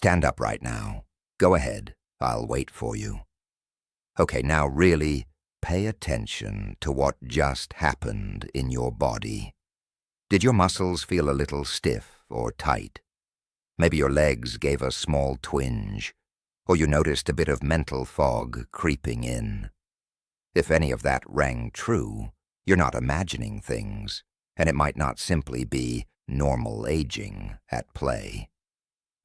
Stand up right now. Go ahead. I'll wait for you. Okay, now really pay attention to what just happened in your body. Did your muscles feel a little stiff or tight? Maybe your legs gave a small twinge, or you noticed a bit of mental fog creeping in. If any of that rang true, you're not imagining things, and it might not simply be normal aging at play.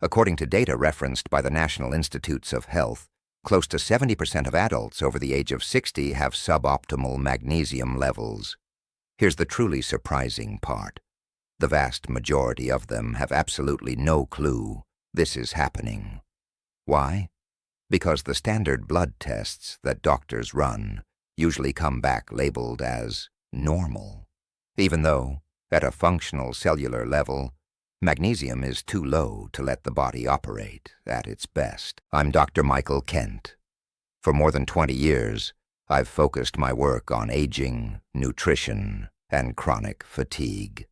According to data referenced by the National Institutes of Health, close to 70% of adults over the age of 60 have suboptimal magnesium levels. Here's the truly surprising part. The vast majority of them have absolutely no clue this is happening. Why? Because the standard blood tests that doctors run usually come back labeled as normal, even though, at a functional cellular level, magnesium is too low to let the body operate at its best. I'm Dr. Michael Kent. For more than 20 years, I've focused my work on aging, nutrition, and chronic fatigue.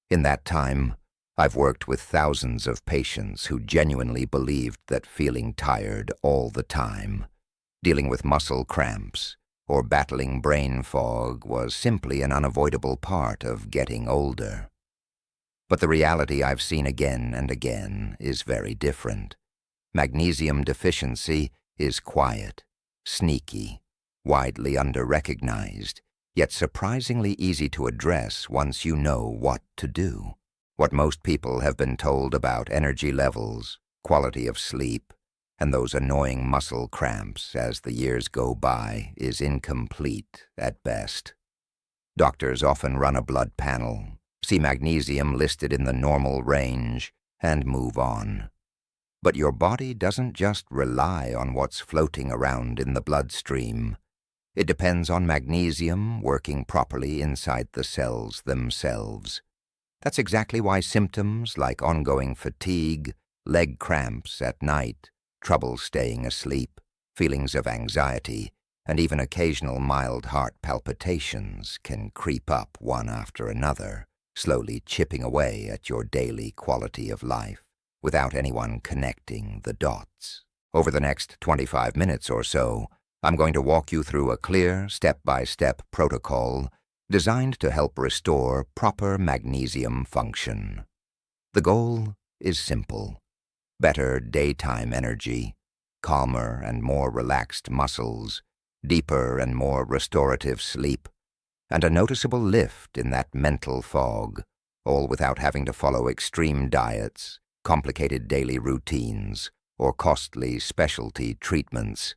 In that time, I've worked with thousands of patients who genuinely believed that feeling tired all the time, dealing with muscle cramps, or battling brain fog was simply an unavoidable part of getting older. But the reality I've seen again and again is very different. Magnesium deficiency is quiet, sneaky, widely under-recognized, yet surprisingly easy to address once you know what to do. What most people have been told about energy levels, quality of sleep, and those annoying muscle cramps as the years go by is incomplete at best. Doctors often run a blood panel, see magnesium listed in the normal range, and move on. But your body doesn't just rely on what's floating around in the bloodstream. It depends on magnesium working properly inside the cells themselves. That's exactly why symptoms like ongoing fatigue, leg cramps at night, trouble staying asleep, feelings of anxiety, and even occasional mild heart palpitations can creep up one after another, slowly chipping away at your daily quality of life without anyone connecting the dots. Over the next 25 minutes or so, I'm going to walk you through a clear, step-by-step protocol designed to help restore proper magnesium function. The goal is simple: better daytime energy, calmer and more relaxed muscles, deeper and more restorative sleep, and a noticeable lift in that mental fog, all without having to follow extreme diets, complicated daily routines, or costly specialty treatments.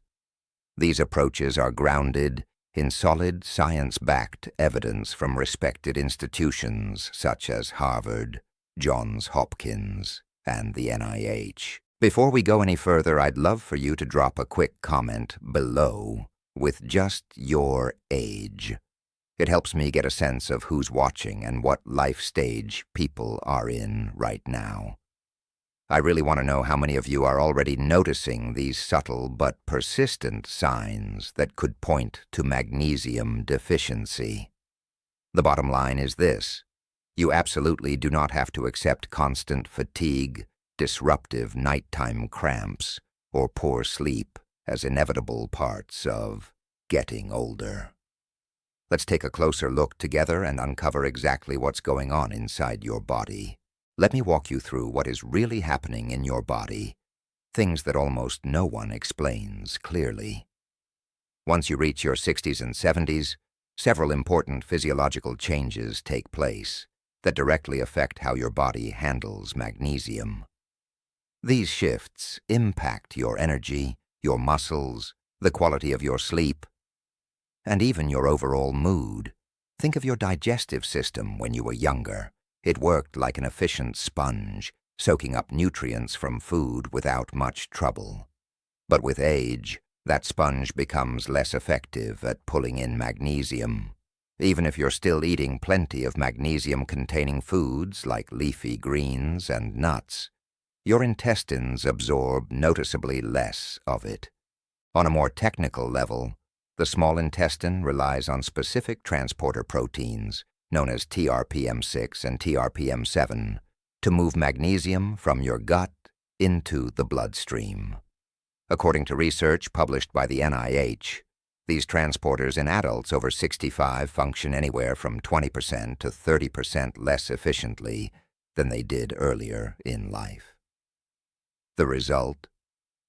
These approaches are grounded in solid science-backed evidence from respected institutions such as Harvard, Johns Hopkins, and the NIH. Before we go any further, I'd love for you to drop a quick comment below with just your age. It helps me get a sense of who's watching and what life stage people are in right now. I really want to know how many of you are already noticing these subtle but persistent signs that could point to magnesium deficiency. The bottom line is this: you absolutely do not have to accept constant fatigue, disruptive nighttime cramps, or poor sleep as inevitable parts of getting older. Let's take a closer look together and uncover exactly what's going on inside your body. Let me walk you through what is really happening in your body, things that almost no one explains clearly. Once you reach your 60s and 70s, several important physiological changes take place that directly affect how your body handles magnesium. These shifts impact your energy, your muscles, the quality of your sleep, and even your overall mood. Think of your digestive system when you were younger. It worked like an efficient sponge, soaking up nutrients from food without much trouble. But with age, that sponge becomes less effective at pulling in magnesium. Even if you're still eating plenty of magnesium-containing foods like leafy greens and nuts, your intestines absorb noticeably less of it. On a more technical level, the small intestine relies on specific transporter proteins, known as TRPM6 and TRPM7, to move magnesium from your gut into the bloodstream. According to research published by the NIH, these transporters in adults over 65 function anywhere from 20% to 30% less efficiently than they did earlier in life. The result?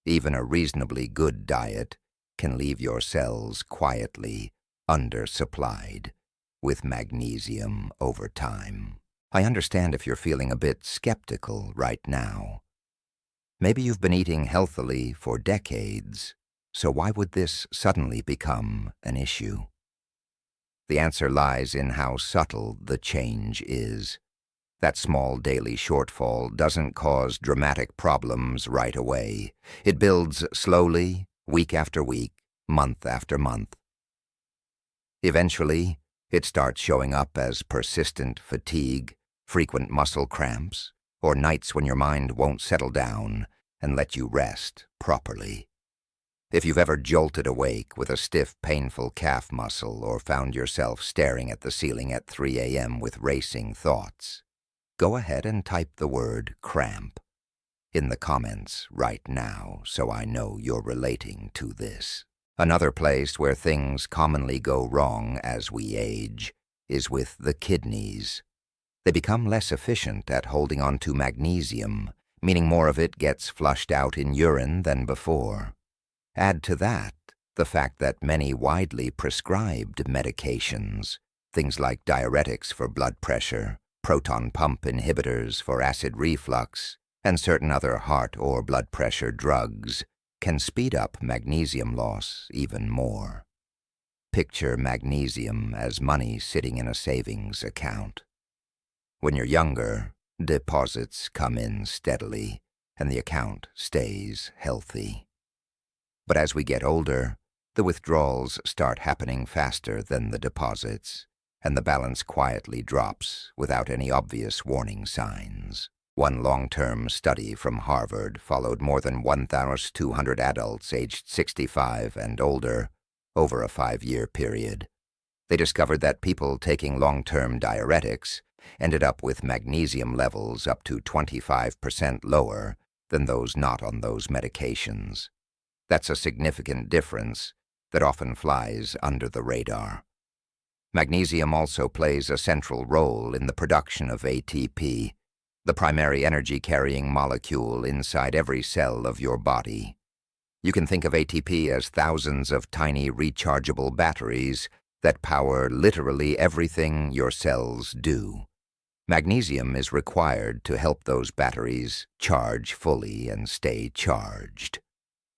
Even a reasonably good diet can leave your cells quietly undersupplied with magnesium over time. I understand if you're feeling a bit skeptical right now. Maybe you've been eating healthily for decades, so why would this suddenly become an issue? The answer lies in how subtle the change is. That small daily shortfall doesn't cause dramatic problems right away. It builds slowly, week after week, month after month. Eventually, it starts showing up as persistent fatigue, frequent muscle cramps, or nights when your mind won't settle down and let you rest properly. If you've ever jolted awake with a stiff, painful calf muscle or found yourself staring at the ceiling at 3 a.m. with racing thoughts, go ahead and type the word cramp in the comments right now so I know you're relating to this. Another place where things commonly go wrong as we age is with the kidneys. They become less efficient at holding on to magnesium, meaning more of it gets flushed out in urine than before. Add to that the fact that many widely prescribed medications, things like diuretics for blood pressure, proton pump inhibitors for acid reflux, and certain other heart or blood pressure drugs, can speed up magnesium loss even more. Picture magnesium as money sitting in a savings account. When you're younger, deposits come in steadily, and the account stays healthy. But as we get older, the withdrawals start happening faster than the deposits, and the balance quietly drops without any obvious warning signs. One long-term study from Harvard followed more than 1,200 adults aged 65 and older over a 5-year period. They discovered that people taking long-term diuretics ended up with magnesium levels up to 25% lower than those not on those medications. That's a significant difference that often flies under the radar. Magnesium also plays a central role in the production of ATP, the primary energy-carrying molecule inside every cell of your body. You can think of ATP as thousands of tiny rechargeable batteries that power literally everything your cells do. Magnesium is required to help those batteries charge fully and stay charged.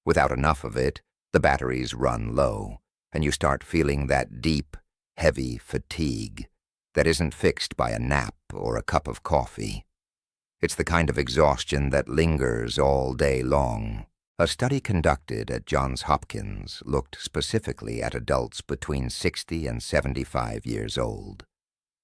Without enough of it, the batteries run low, and you start feeling that deep, heavy fatigue that isn't fixed by a nap or a cup of coffee. It's the kind of exhaustion that lingers all day long. A study conducted at Johns Hopkins looked specifically at adults between 60 and 75 years old.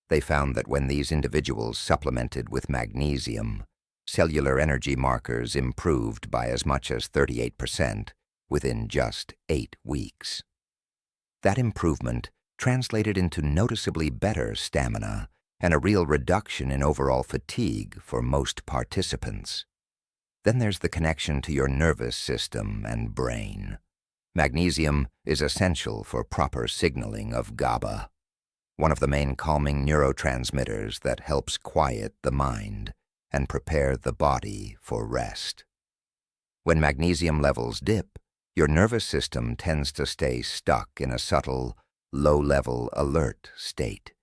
They found that when these individuals supplemented with magnesium, cellular energy markers improved by as much as 38% within just 8 weeks. That improvement translated into noticeably better stamina and a real reduction in overall fatigue for most participants. Then there's the connection to your nervous system and brain. Magnesium is essential for proper signaling of GABA, one of the main calming neurotransmitters that helps quiet the mind and prepare the body for rest. When magnesium levels dip, your nervous system tends to stay stuck in a subtle, low-level alert state,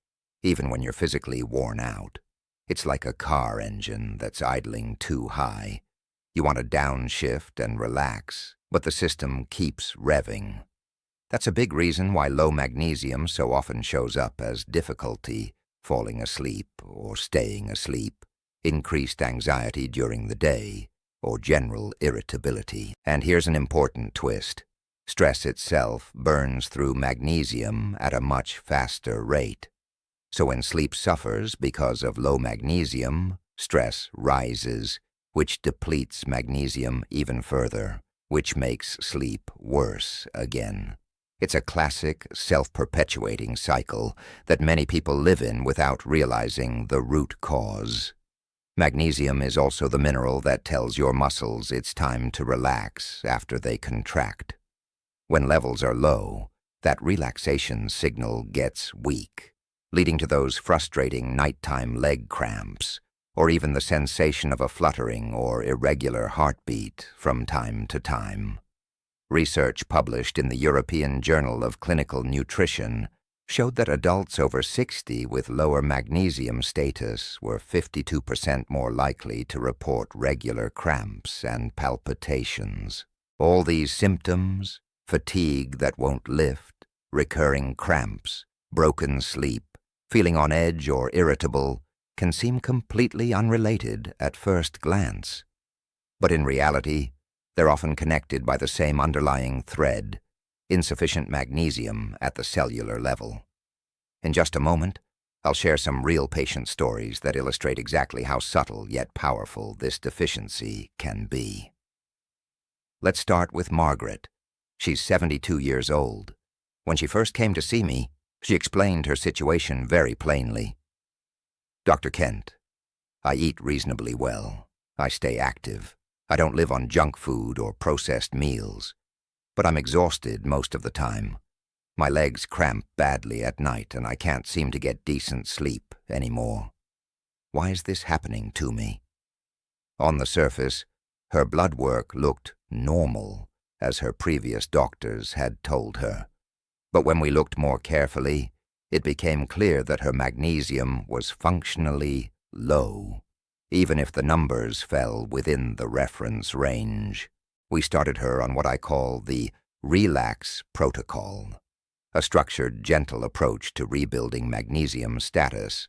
even when you're physically worn out. It's like a car engine that's idling too high. You want to downshift and relax, but the system keeps revving. That's a big reason why low magnesium so often shows up as difficulty falling asleep or staying asleep, increased anxiety during the day, or general irritability. And here's an important twist. Stress itself burns through magnesium at a much faster rate. So when sleep suffers because of low magnesium, stress rises, which depletes magnesium even further, which makes sleep worse again. It's a classic, self-perpetuating cycle that many people live in without realizing the root cause. Magnesium is also the mineral that tells your muscles it's time to relax after they contract. When levels are low, that relaxation signal gets weak, leading to those frustrating nighttime leg cramps, or even the sensation of a fluttering or irregular heartbeat from time to time. Research published in the European Journal of Clinical Nutrition showed that adults over 60 with lower magnesium status were 52% more likely to report regular cramps and palpitations. All these symptoms, fatigue that won't lift, recurring cramps, broken sleep, feeling on edge or irritable, can seem completely unrelated at first glance. But in reality, they're often connected by the same underlying thread: insufficient magnesium at the cellular level. In just a moment, I'll share some real patient stories that illustrate exactly how subtle yet powerful this deficiency can be. Let's start with Margaret. She's 72 years old. When she first came to see me, she explained her situation very plainly. "Dr. Kent, I eat reasonably well. I stay active. I don't live on junk food or processed meals. But I'm exhausted most of the time. My legs cramp badly at night and I can't seem to get decent sleep anymore. Why is this happening to me?" On the surface, her blood work looked normal, as her previous doctors had told her. But when we looked more carefully, it became clear that her magnesium was functionally low, even if the numbers fell within the reference range. We started her on what I call the RELAX protocol, a structured, gentle approach to rebuilding magnesium status.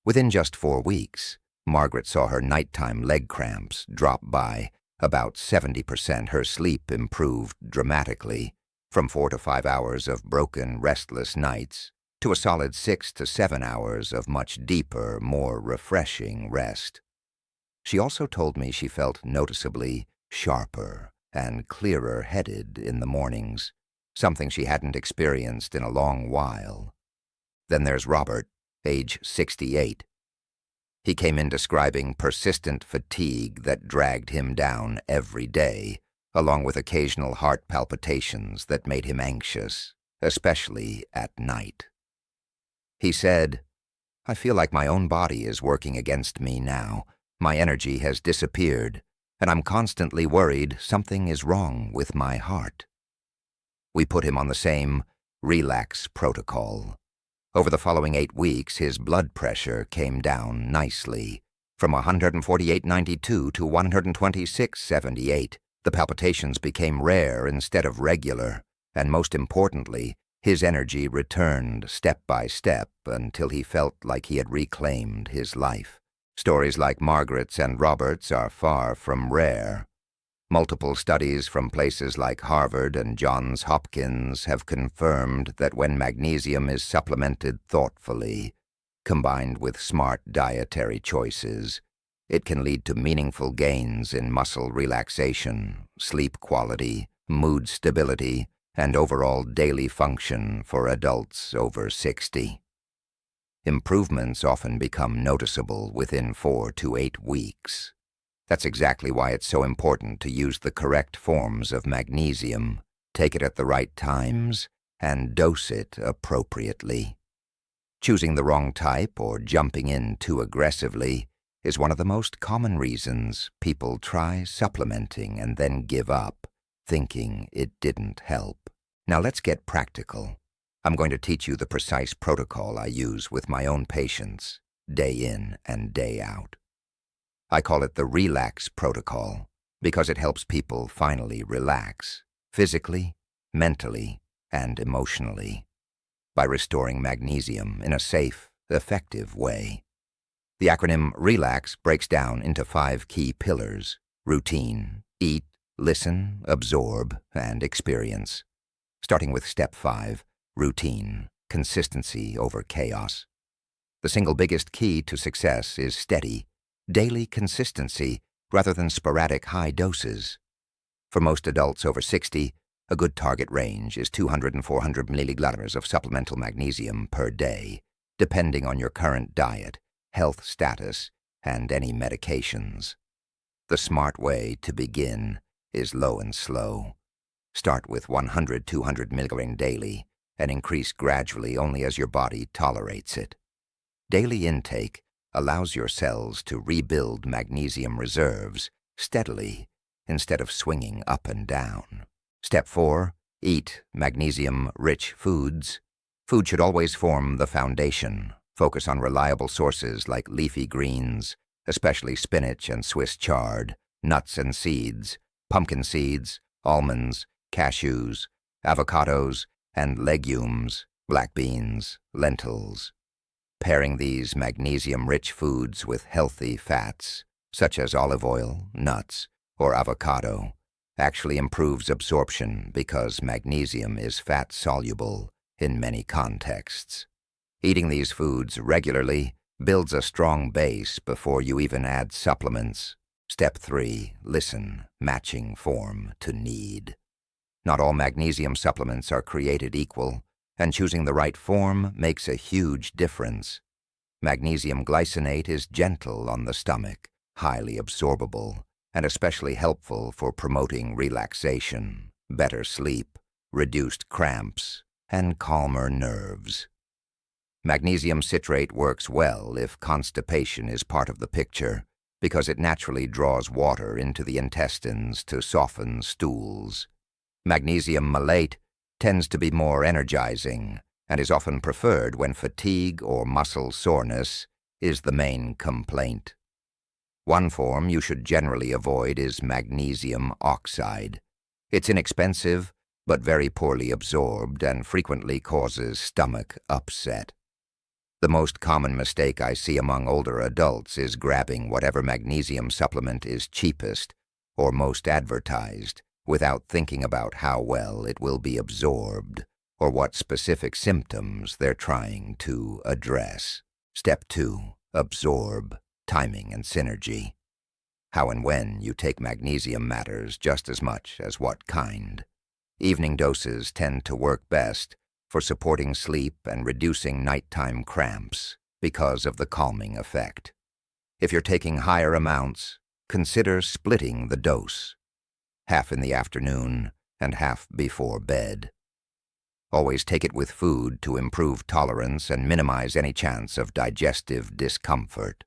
Within just 4 weeks, Margaret saw her nighttime leg cramps drop by about 70%. Her sleep improved dramatically, from 4 to 5 hours of broken, restless nights to a solid 6 to 7 hours of much deeper, more refreshing rest. She also told me she felt noticeably sharper and clearer-headed in the mornings, something she hadn't experienced in a long while. Then there's Robert, age 68. He came in describing persistent fatigue that dragged him down every day, along with occasional heart palpitations that made him anxious, especially at night. He said, "I feel like my own body is working against me now. My energy has disappeared, and I'm constantly worried something is wrong with my heart." We put him on the same RELAX protocol. Over the following 8 weeks, his blood pressure came down nicely, from 148/92 to 126/78. The palpitations became rare instead of regular, and most importantly, his energy returned step by step until he felt like he had reclaimed his life. Stories like Margaret's and Robert's are far from rare. Multiple studies from places like Harvard and Johns Hopkins have confirmed that when magnesium is supplemented thoughtfully, combined with smart dietary choices, it can lead to meaningful gains in muscle relaxation, sleep quality, mood stability, and overall daily function for adults over 60. Improvements often become noticeable within 4 to 8 weeks. That's exactly why it's so important to use the correct forms of magnesium, take it at the right times, and dose it appropriately. Choosing the wrong type or jumping in too aggressively is one of the most common reasons people try supplementing and then give up, thinking it didn't help. Now let's get practical. I'm going to teach you the precise protocol I use with my own patients, day in and day out. I call it the RELAX protocol because it helps people finally relax, physically, mentally, and emotionally, by restoring magnesium in a safe, effective way. The acronym RELAX breaks down into 5 key pillars: routine, eat, listen, absorb, and experience. Starting with step 5, routine, consistency over chaos. The single biggest key to success is steady, daily consistency rather than sporadic high doses. For most adults over 60, a good target range is 200 and 400 milliliters of supplemental magnesium per day, depending on your current diet, health status, and any medications. The smart way to begin is low and slow. Start with 100-200 mg daily and increase gradually only as your body tolerates it. Daily intake allows your cells to rebuild magnesium reserves steadily instead of swinging up and down. Step 4. Eat magnesium-rich foods. Food should always form the foundation. Focus on reliable sources like leafy greens, especially spinach and Swiss chard, nuts and seeds, pumpkin seeds, almonds, cashews, avocados, and legumes, black beans, lentils. Pairing these magnesium-rich foods with healthy fats, such as olive oil, nuts, or avocado, actually improves absorption because magnesium is fat-soluble in many contexts. Eating these foods regularly builds a strong base before you even add supplements. Step 3. Listen, matching form to need. Not all magnesium supplements are created equal, and choosing the right form makes a huge difference. Magnesium glycinate is gentle on the stomach, highly absorbable, and especially helpful for promoting relaxation, better sleep, reduced cramps, and calmer nerves. Magnesium citrate works well if constipation is part of the picture, because it naturally draws water into the intestines to soften stools. Magnesium malate tends to be more energizing and is often preferred when fatigue or muscle soreness is the main complaint. One form you should generally avoid is magnesium oxide. It's inexpensive, but very poorly absorbed and frequently causes stomach upset. The most common mistake I see among older adults is grabbing whatever magnesium supplement is cheapest or most advertised without thinking about how well it will be absorbed or what specific symptoms they're trying to address. Step 2. Absorb, timing, and synergy. How and when you take magnesium matters just as much as what kind. Evening doses tend to work best for supporting sleep and reducing nighttime cramps because of the calming effect. If you're taking higher amounts, consider splitting the dose, half in the afternoon and half before bed. Always take it with food to improve tolerance and minimize any chance of digestive discomfort.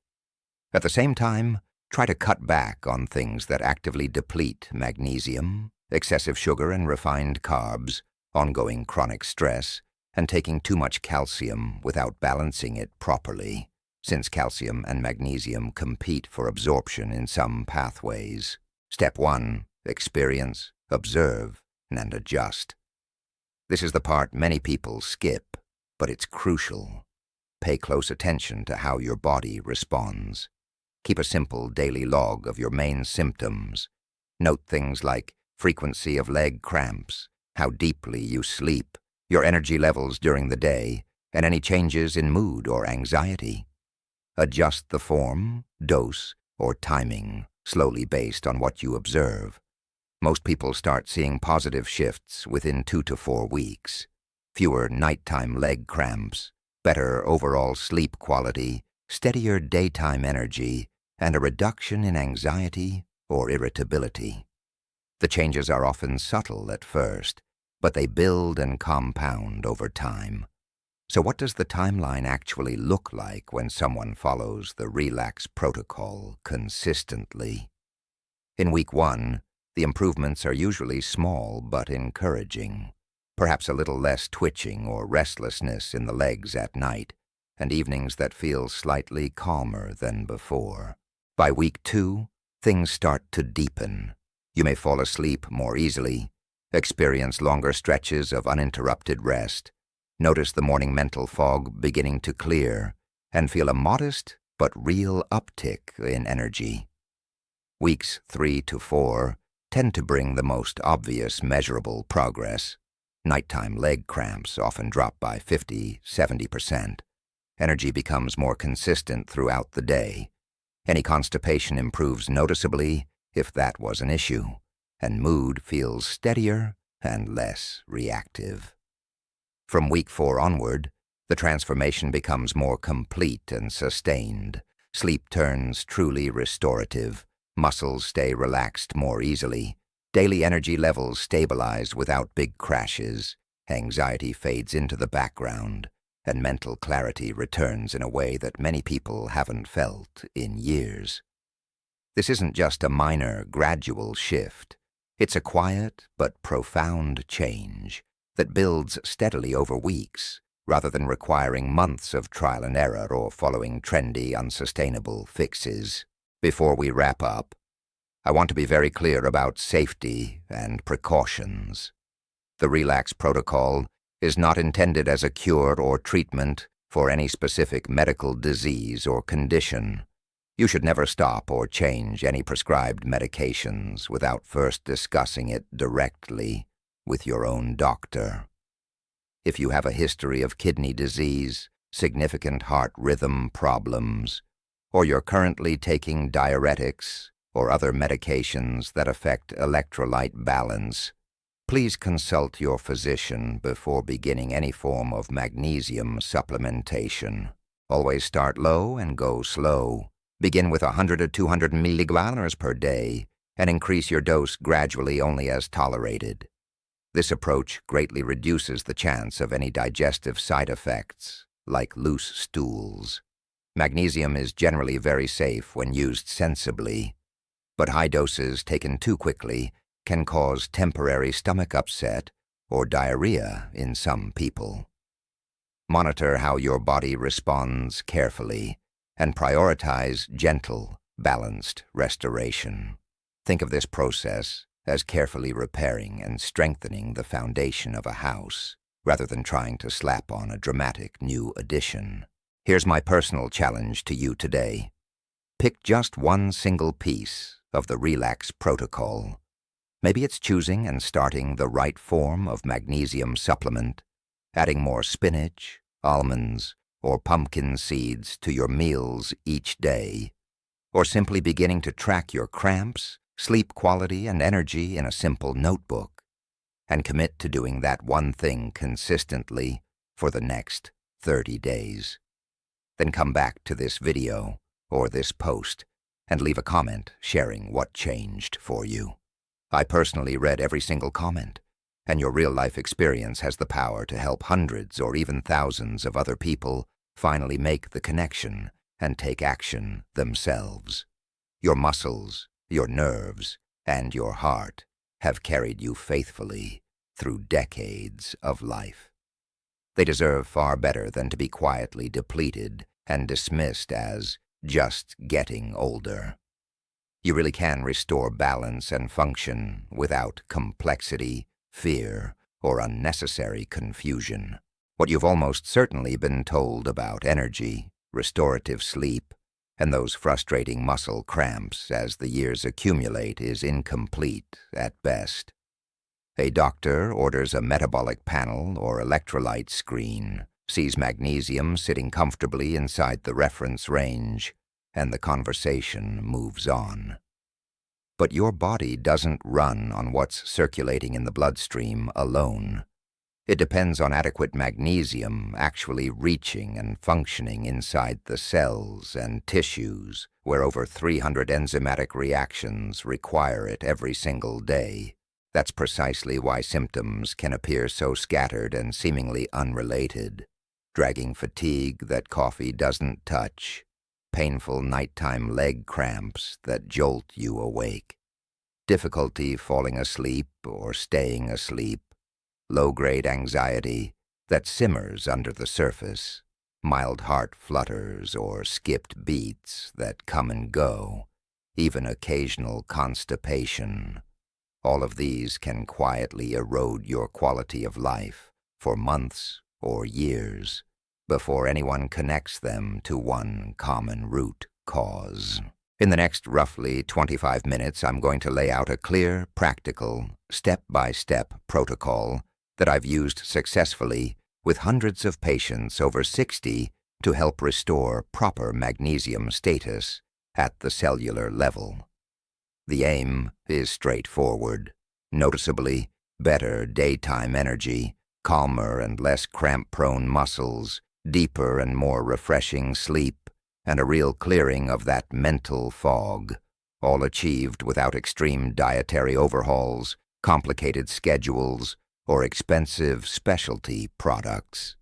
At the same time, try to cut back on things that actively deplete magnesium, excessive sugar and refined carbs, ongoing chronic stress, and taking too much calcium without balancing it properly, since calcium and magnesium compete for absorption in some pathways. Step 1. Experience, observe, and adjust. This is the part many people skip, but it's crucial. Pay close attention to how your body responds. Keep a simple daily log of your main symptoms. Note things like frequency of leg cramps, how deeply you sleep, your energy levels during the day, and any changes in mood or anxiety. Adjust the form, dose, or timing slowly based on what you observe. Most people start seeing positive shifts within 2 to 4 weeks. Fewer nighttime leg cramps, better overall sleep quality, steadier daytime energy, and a reduction in anxiety or irritability. The changes are often subtle at first, but they build and compound over time. So what does the timeline actually look like when someone follows the Relax Protocol consistently? In week 1, the improvements are usually small but encouraging. Perhaps a little less twitching or restlessness in the legs at night, and evenings that feel slightly calmer than before. By week 2, things start to deepen. You may fall asleep more easily, experience longer stretches of uninterrupted rest, notice the morning mental fog beginning to clear, and feel a modest but real uptick in energy. Weeks 3 to 4 tend to bring the most obvious measurable progress. Nighttime leg cramps often drop by 50–70%. Energy becomes more consistent throughout the day. Any constipation improves noticeably, if that was an issue, and mood feels steadier and less reactive. From week 4 onward, the transformation becomes more complete and sustained. Sleep turns truly restorative. Muscles stay relaxed more easily. Daily energy levels stabilize without big crashes. Anxiety fades into the background, and mental clarity returns in a way that many people haven't felt in years. This isn't just a minor, gradual shift. It's a quiet but profound change that builds steadily over weeks, rather than requiring months of trial and error or following trendy, unsustainable fixes. Before we wrap up, I want to be very clear about safety and precautions. The Relax Protocol is not intended as a cure or treatment for any specific medical disease or condition. You should never stop or change any prescribed medications without first discussing it directly with your own doctor. If you have a history of kidney disease, significant heart rhythm problems, or you're currently taking diuretics or other medications that affect electrolyte balance, please consult your physician before beginning any form of magnesium supplementation. Always start low and go slow. Begin with 100 to 200 milligrams per day and increase your dose gradually only as tolerated. This approach greatly reduces the chance of any digestive side effects, like loose stools. Magnesium is generally very safe when used sensibly, but high doses taken too quickly can cause temporary stomach upset or diarrhea in some people. Monitor how your body responds carefully and prioritize gentle, balanced restoration. Think of this process as carefully repairing and strengthening the foundation of a house, rather than trying to slap on a dramatic new addition. Here's my personal challenge to you today. Pick just one single piece of the Relax Protocol. Maybe it's choosing and starting the right form of magnesium supplement, adding more spinach, almonds, or pumpkin seeds to your meals each day, or simply beginning to track your cramps, sleep quality, and energy in a simple notebook, and commit to doing that one thing consistently for the next 30 days. Then come back to this video or this post and leave a comment sharing what changed for you. I personally read every single comment, and your real-life experience has the power to help hundreds or even thousands of other people finally make the connection and take action themselves. Your muscles, your nerves, and your heart have carried you faithfully through decades of life. They deserve far better than to be quietly depleted and dismissed as just getting older. You really can restore balance and function without complexity, fear, or unnecessary confusion. What you've almost certainly been told about energy, restorative sleep, and those frustrating muscle cramps as the years accumulate is incomplete at best. A doctor orders a metabolic panel or electrolyte screen, sees magnesium sitting comfortably inside the reference range, and the conversation moves on. But your body doesn't run on what's circulating in the bloodstream alone. It depends on adequate magnesium actually reaching and functioning inside the cells and tissues, where over 300 enzymatic reactions require it every single day. That's precisely why symptoms can appear so scattered and seemingly unrelated. Dragging fatigue that coffee doesn't touch, painful nighttime leg cramps that jolt you awake, difficulty falling asleep or staying asleep, low-grade anxiety that simmers under the surface, mild heart flutters or skipped beats that come and go, even occasional constipation. All of these can quietly erode your quality of life for months or years before anyone connects them to one common root cause. In the next roughly 25 minutes, I'm going to lay out a clear, practical, step-by-step protocol that I've used successfully with hundreds of patients over 60 to help restore proper magnesium status at the cellular level. The aim is straightforward: noticeably better daytime energy, calmer and less cramp-prone muscles, deeper and more refreshing sleep, and a real clearing of that mental fog, all achieved without extreme dietary overhauls, complicated schedules, or expensive specialty products.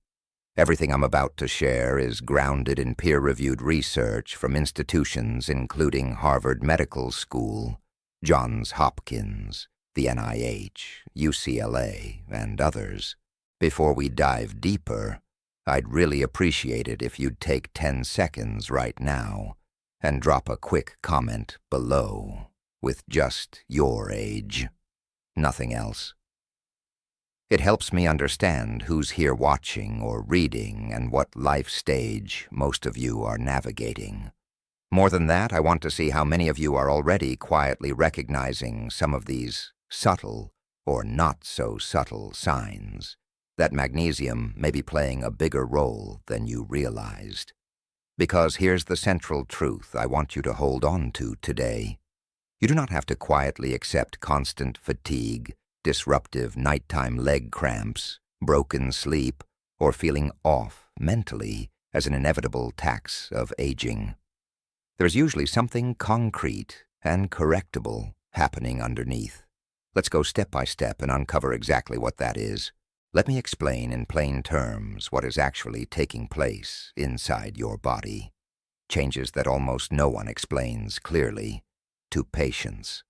Everything I'm about to share is grounded in peer-reviewed research from institutions including Harvard Medical School, Johns Hopkins, the NIH, UCLA, and others. Before we dive deeper, I'd really appreciate it if you'd take 10 seconds right now and drop a quick comment below with just your age. Nothing else. It helps me understand who's here watching or reading and what life stage most of you are navigating. More than that, I want to see how many of you are already quietly recognizing some of these subtle or not so subtle signs that magnesium may be playing a bigger role than you realized. Because here's the central truth I want you to hold on to today. You do not have to quietly accept constant fatigue, disruptive nighttime leg cramps, broken sleep, or feeling off mentally as an inevitable tax of aging. There's usually something concrete and correctable happening underneath. Let's go step by step and uncover exactly what that is. Let me explain in plain terms what is actually taking place inside your body. Changes that almost no one explains clearly to patients.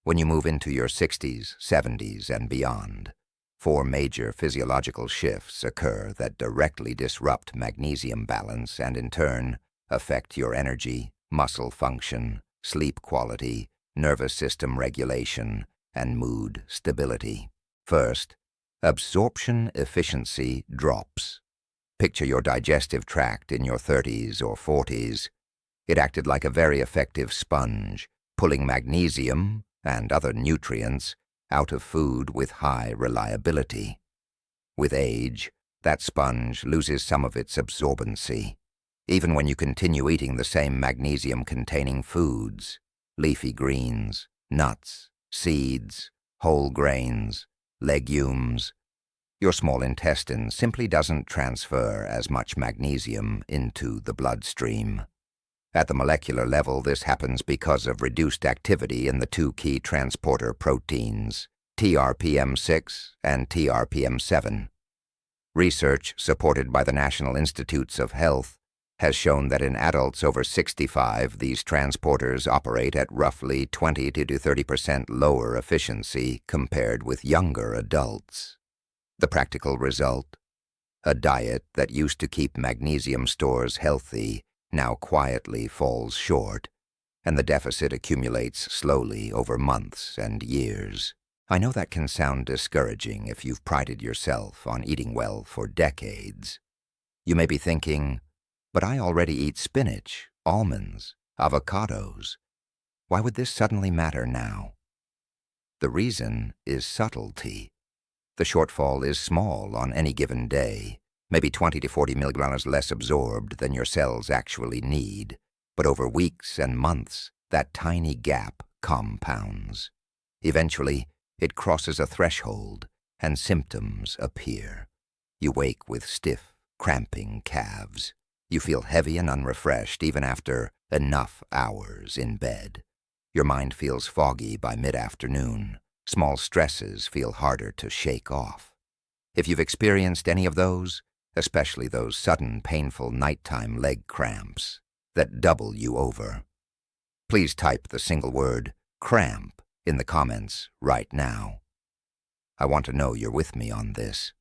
When you move into your 60s, 70s, and beyond, 4 major physiological shifts occur that directly disrupt magnesium balance and in turn affect your energy, muscle function, sleep quality, nervous system regulation, and mood stability. First, absorption efficiency drops. Picture your digestive tract in your 30s or 40s. It acted like a very effective sponge, pulling magnesium and other nutrients out of food with high reliability. With age, that sponge loses some of its absorbency. Even when you continue eating the same magnesium-containing foods, leafy greens, nuts, seeds, whole grains, legumes, your small intestine simply doesn't transfer as much magnesium into the bloodstream. At the molecular level, this happens because of reduced activity in the 2 key transporter proteins, TRPM6 and TRPM7. Research supported by the National Institutes of Health has shown that in adults over 65, these transporters operate at roughly 20 to 30% lower efficiency compared with younger adults. The practical result? A diet that used to keep magnesium stores healthy now quietly falls short, and the deficit accumulates slowly over months and years. I know that can sound discouraging if you've prided yourself on eating well for decades. You may be thinking, but I already eat spinach, almonds, avocados. Why would this suddenly matter now? The reason is subtlety. The shortfall is small on any given day, maybe 20 to 40 milligrams less absorbed than your cells actually need, but over weeks and months, that tiny gap compounds. Eventually, it crosses a threshold, and symptoms appear. You wake with stiff, cramping calves. You feel heavy and unrefreshed even after enough hours in bed. Your mind feels foggy by mid-afternoon. Small stresses feel harder to shake off. If you've experienced any of those, especially those sudden, painful nighttime leg cramps that double you over, please type the single word cramp in the comments right now. I want to know you're with me on this.